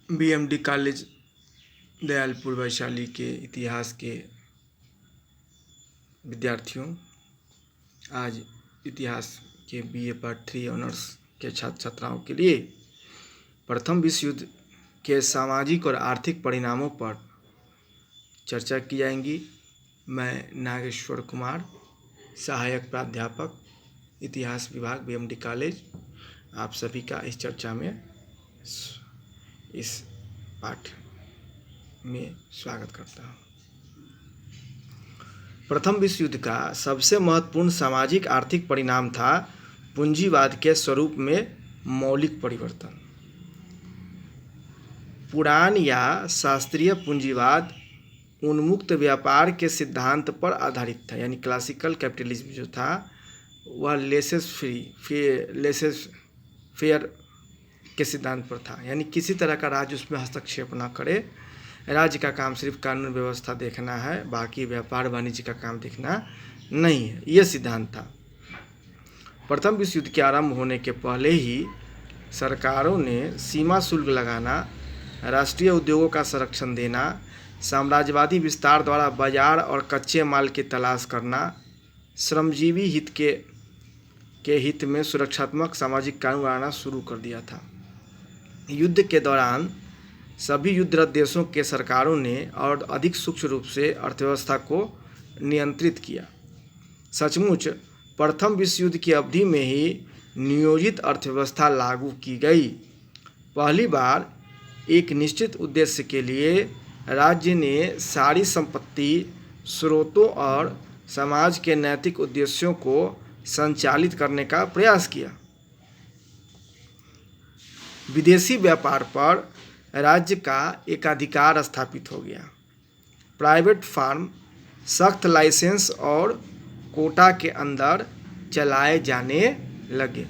BMD college Dayalpur Vaishali के इतिहास के विद्यार्थियों, आज इतिहास के बीए पार्ट 3 ऑनर्स के छात्र छात्राओं के लिए प्रथम विश्व युद्ध के सामाजिक और आर्थिक परिणामों पर चर्चा की जाएंगी। मैं नागेश्वर कुमार, सहायक प्राध्यापक, इतिहास विभाग, बीएमडी कॉलेज, आप सभी का इस चर्चा में इस पाठ में स्वागत करता हूँ। प्रथम विश्व युद्ध का सबसे महत्वपूर्ण सामाजिक आर्थिक परिणाम था पूंजीवाद के स्वरूप में मौलिक परिवर्तन। पुरान या शास्त्रीय पूंजीवाद उन्मुक्त व्यापार के सिद्धांत पर आधारित था, यानी क्लासिकल कैपिटलिज्म जो था वह लेसेस फेयर के सिद्धांत पर था, यानी किसी तरह का राज्य उसमें हस्तक्षेप ना करे। राज्य का काम सिर्फ कानून व्यवस्था देखना है, बाकी व्यापार वाणिज्य का काम देखना नहीं है, यह सिद्धांत था। प्रथम विश्व युद्ध के आरंभ होने के पहले ही सरकारों ने सीमा शुल्क लगाना, राष्ट्रीय उद्योगों का संरक्षण देना, साम्राज्यवादी विस्तार द्वारा बाजार और कच्चे माल की तलाश करना, श्रमजीवी हित के हित में सुरक्षात्मक सामाजिक कानून बनाना शुरू कर दिया था। युद्ध के दौरान सभी युद्धरत देशों के सरकारों ने और अधिक सूक्ष्म रूप से अर्थव्यवस्था को नियंत्रित किया। सचमुच प्रथम विश्व युद्ध की अवधि में ही नियोजित अर्थव्यवस्था लागू की गई। पहली बार एक निश्चित उद्देश्य के लिए राज्य ने सारी संपत्ति स्रोतों और समाज के नैतिक उद्देश्यों को संचालित करने का प्रयास किया। विदेशी व्यापार पर राज्य का एकाधिकार स्थापित हो गया। प्राइवेट फार्म सख्त लाइसेंस और कोटा के अंदर चलाए जाने लगे।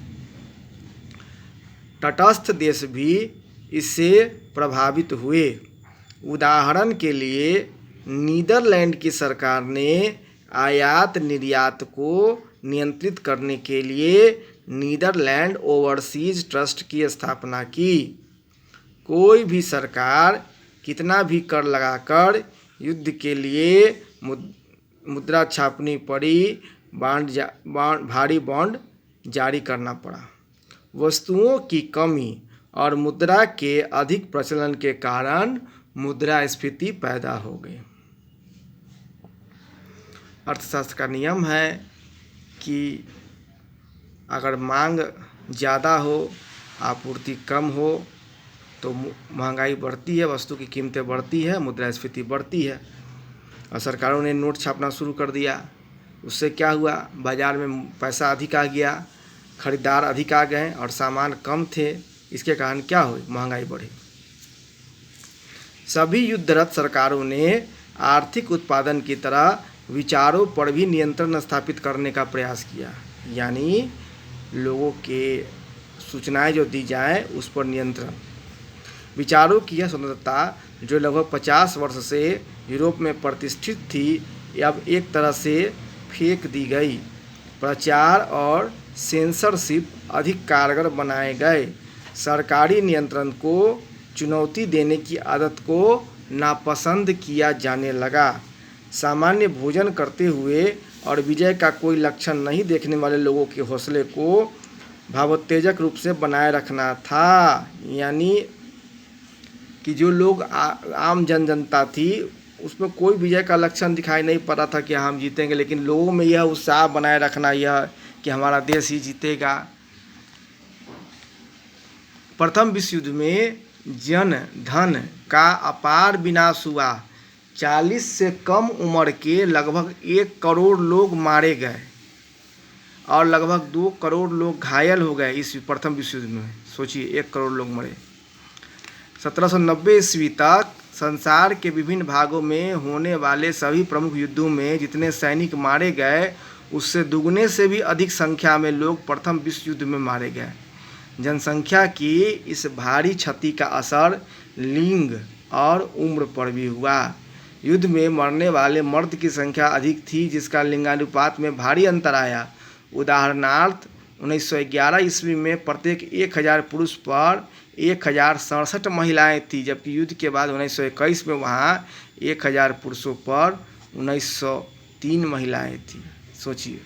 तटस्थ देश भी इससे प्रभावित हुए। उदाहरण के लिए नीदरलैंड की सरकार ने आयात निर्यात को नियंत्रित करने के लिए नीदरलैंड ओवरसीज ट्रस्ट की स्थापना की। कोई भी सरकार कितना भी कर लगाकर युद्ध के लिए मुद्रा छापनी पड़ी, भारी बॉन्ड जारी करना पड़ा। वस्तुओं की कमी और मुद्रा के अधिक प्रचलन के कारण मुद्रास्फीति पैदा हो गई। अर्थशास्त्र का नियम है कि अगर मांग ज़्यादा हो, आपूर्ति कम हो तो महंगाई बढ़ती है, वस्तु की कीमतें बढ़ती है, मुद्रास्फीति बढ़ती है। और सरकारों ने नोट छापना शुरू कर दिया। उससे क्या हुआ, बाज़ार में पैसा अधिक आ गया, खरीदार अधिक आ गए और सामान कम थे। इसके कारण क्या हुई, महंगाई बढ़ी। सभी युद्धरत सरकारों ने आर्थिक उत्पादन की तरह विचारों पर भी नियंत्रण स्थापित करने का प्रयास किया, यानी लोगों के सूचनाएं जो दी जाएं उस पर नियंत्रण। विचारों की यह स्वतंत्रता जो लगभग 50 वर्ष से यूरोप में प्रतिष्ठित थी, अब एक तरह से फेंक दी गई। प्रचार और सेंसरशिप अधिक कारगर बनाए गए। सरकारी नियंत्रण को चुनौती देने की आदत को नापसंद किया जाने लगा। सामान्य भोजन करते हुए और विजय का कोई लक्षण नहीं देखने वाले लोगों के हौसले को भावोत्तेजक रूप से बनाए रखना था, यानी कि जो लोग आम जनता थी उसमें कोई विजय का लक्षण दिखाई नहीं पड़ा था कि हम जीतेंगे, लेकिन लोगों में यह उत्साह बनाए रखना यह कि हमारा देश ही जीतेगा। प्रथम विश्व युद्ध में जन धन का अपार विनाश हुआ। 40 से कम उम्र के लगभग 1 करोड़ लोग मारे गए और लगभग 2 करोड़ लोग घायल हो गए इस प्रथम विश्व युद्ध में। सोचिए, 1 करोड़ लोग मरे। 1790 ईस्वी तक संसार के विभिन्न भागों में होने वाले सभी प्रमुख युद्धों में जितने सैनिक मारे गए, उससे दुगने से भी अधिक संख्या में लोग प्रथम विश्व युद्ध में मारे गए। जनसंख्या की इस भारी क्षति का असर लिंग और उम्र पर भी हुआ। युद्ध में मरने वाले मर्द की संख्या अधिक थी, जिसका लिंगानुपात में भारी अंतर आया। उदाहरणार्थ 1911 ईस्वी में प्रत्येक 1000 पुरुष पर 1067 महिलाएं थी, जबकि युद्ध के बाद 1921 में वहाँ 1000 पुरुषों पर 1903 महिलाएं थी। सोचिए,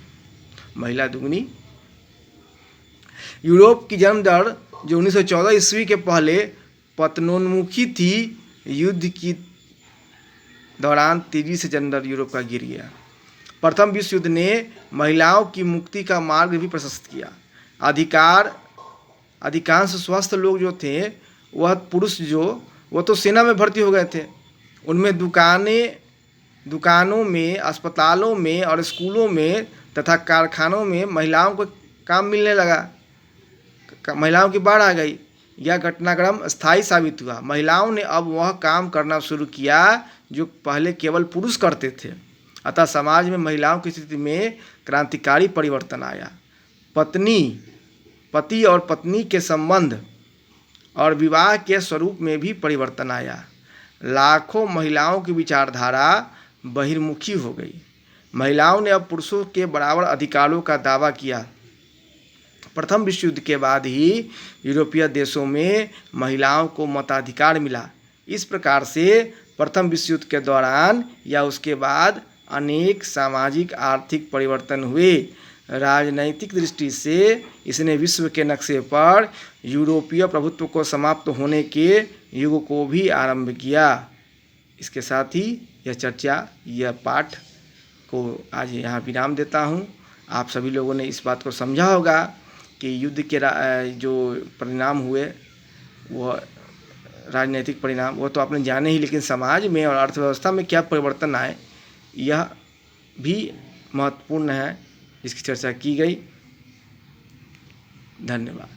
महिला दुगनी। यूरोप की जन्म दर जो 1914 ईस्वी के पहले पतनोन्मुखी थी, युद्ध की दौरान तेजी से जन्म दर यूरोप का गिर गया। प्रथम विश्व युद्ध ने महिलाओं की मुक्ति का मार्ग भी प्रशस्त किया। अधिकांश स्वस्थ लोग जो थे, वह पुरुष वो तो सेना में भर्ती हो गए थे। उनमें दुकानों में, अस्पतालों में और स्कूलों में तथा कारखानों में महिलाओं को काम मिलने लगा। महिलाओं की बाढ़ आ गई। यह घटनाक्रम स्थायी साबित हुआ। महिलाओं ने अब वह काम करना शुरू किया जो पहले केवल पुरुष करते थे। अतः समाज में महिलाओं की स्थिति में क्रांतिकारी परिवर्तन आया। पति और पत्नी के संबंध और विवाह के स्वरूप में भी परिवर्तन आया। लाखों महिलाओं की विचारधारा बहिर्मुखी हो गई। महिलाओं ने अब पुरुषों के बराबर अधिकारों का दावा किया। प्रथम विश्व युद्ध के बाद ही यूरोपीय देशों में महिलाओं को मताधिकार मिला। इस प्रकार से प्रथम विश्व युद्ध के दौरान या उसके बाद अनेक सामाजिक आर्थिक परिवर्तन हुए। राजनैतिक दृष्टि से इसने विश्व के नक्शे पर यूरोपीय प्रभुत्व को समाप्त होने के युग को भी आरंभ किया। इसके साथ ही यह पाठ को आज यहाँ विराम देता हूँ। आप सभी लोगों ने इस बात को समझा होगा कि युद्ध के जो परिणाम हुए, वो राजनीतिक परिणाम वो तो आपने जाने ही, लेकिन समाज में और अर्थव्यवस्था में क्या परिवर्तन आए, यह भी महत्वपूर्ण है। इसकी चर्चा की गई। धन्यवाद।